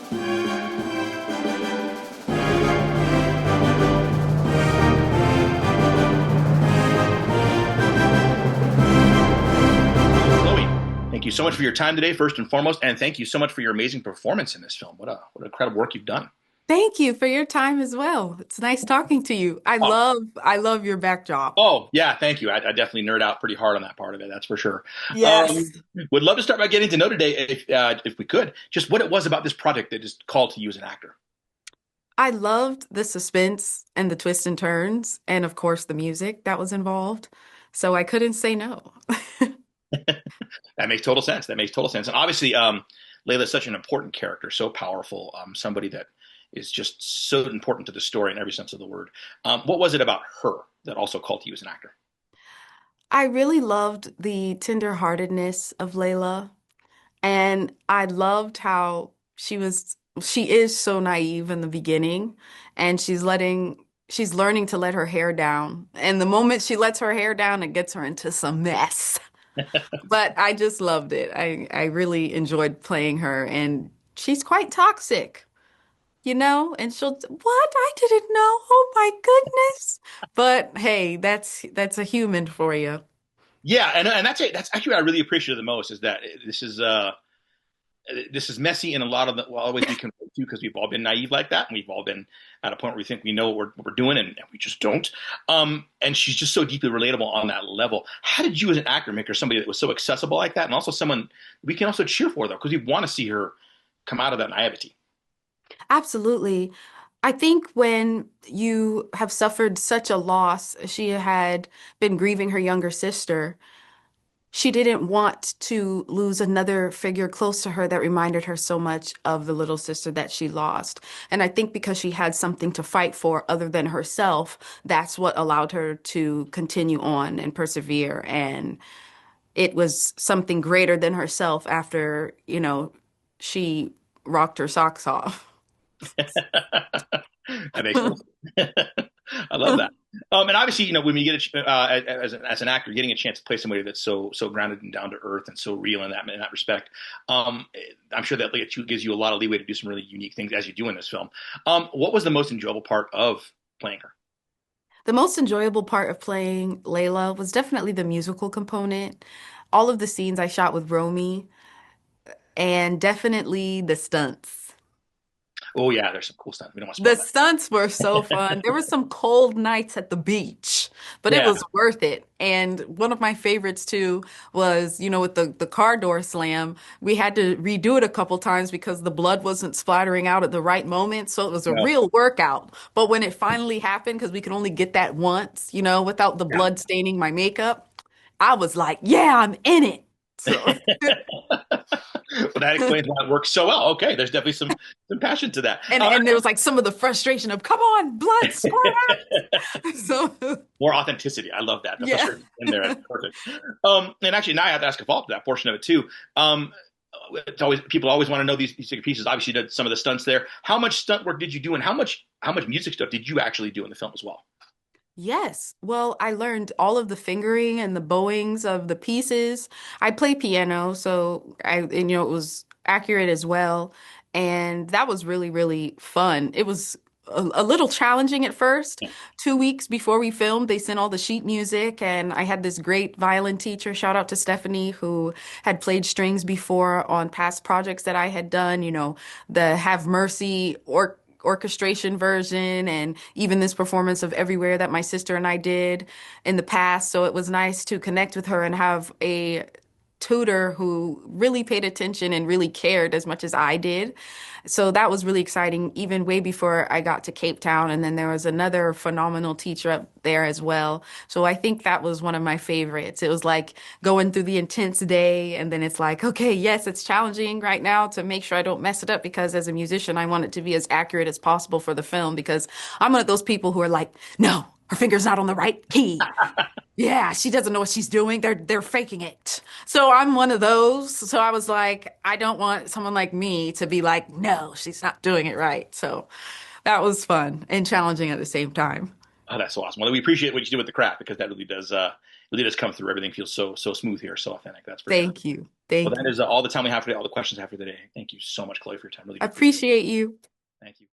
Chloe, thank you so much for your time today, first and foremost, and thank you so much for your amazing performance in this film. What incredible work you've done. Thank you for your time as well. It's nice talking to you. Oh, I love your backdrop. oh yeah, thank you. I definitely nerd out pretty hard on that part of it. That's for sure. Yes. Would love to start by getting to know today, if we could, just what it was about this project that just called to you as an actor. I loved the suspense and the twists and turns, and of course the music that was involved. So I couldn't say no. That makes total sense. That makes total sense. And obviously, Layla is such an important character, so powerful. Somebody that is just so important to the story in every sense of the word. What was it about her that also called to you as an actor? I really loved the tenderheartedness of Layla, and I loved how she is so naive in the beginning, and she's learning to let her hair down. And the moment she lets her hair down, it gets her into some mess. But I just loved it. I really enjoyed playing her, and she's quite toxic, and what? I didn't know. Oh my goodness. But hey, that's a human for you. Yeah, and that's it. That's actually what I really appreciate the most is that this is messy in a lot of the well, always we can do because we've all been naive like that, and we've all been at a point where we think we know what we're doing, and we just don't. And she's just so deeply relatable on that level. How did you, as an actor, make her somebody that was so accessible like that, and also someone we can also cheer for though, because we want to see her come out of that naivety? Absolutely. I think when you have suffered such a loss, she had been grieving her younger sister. She didn't want to lose another figure close to her that reminded her so much of the little sister that she lost. And I think because she had something to fight for other than herself, that's what allowed her to continue on and persevere. And it was something greater than herself after, she rocked her socks off. That makes sense. I love that. And obviously, when we get as an actor, getting a chance to play somebody that's so grounded and down to earth and so real in that respect, I'm sure that like, gives you a lot of leeway to do some really unique things as you do in this film. What was the most enjoyable part of playing her? The most enjoyable part of playing Layla was definitely the musical component. All of the scenes I shot with Romy, and definitely the stunts. Oh yeah, there's some cool stuff. We don't want to The spoil stunts were so fun. There were some cold nights at the beach, but it that. was worth it. And one of my favorites too was, with the car door slam, we had to redo it a couple times because the blood wasn't splattering out at the right moment. So it was a Yeah. real workout. But when it finally happened, because we could only get that once, without the Yeah. blood staining my makeup, I was like, yeah, I'm in it. So Well, that explains why it works so well. Okay, there's definitely some passion to that. and there was like some of the frustration of, come on, blood, squirt out. So More authenticity. I love that. The yeah. frustration in there. That's perfect. And actually, now I have to ask a follow up to that portion of it too. It's always people always want to know these pieces. Obviously, you did some of the stunts there. How much stunt work did you do, and how much music stuff did you actually do in the film as well? Yes. Well, I learned all of the fingering and the bowings of the pieces. I play piano, so it was accurate as well. And that was really, really fun. It was a little challenging at first. 2 weeks before we filmed, they sent all the sheet music, and I had this great violin teacher. Shout out to Stephanie, who had played strings before on past projects that I had done, the Have Mercy or orchestration version and even this performance of Everywhere that my sister and I did in the past. So it was nice to connect with her and have a tutor who really paid attention and really cared as much as I did. So that was really exciting, even way before I got to Cape Town. And then there was another phenomenal teacher up there as well. So I think that was one of my favorites. It was like going through the intense day, and then it's like, okay, yes, it's challenging right now to make sure I don't mess it up because as a musician, I want it to be as accurate as possible for the film because I'm one of those people who are like, no, her finger's not on the right key. Yeah, she doesn't know what she's doing. They're faking it. So I'm one of those. So I was like, I don't want someone like me to be like, no, she's not doing it right. So that was fun and challenging at the same time. Oh, that's so awesome. Well, we appreciate what you do with the craft because that really does come through. Everything feels so smooth here, so authentic. That's for sure. Thank you. Well, Thank that you. is all the time we have today, all the questions I have for today. Thank you so much, Chloe, for your time. Really I do appreciate it. appreciate you. Thank you.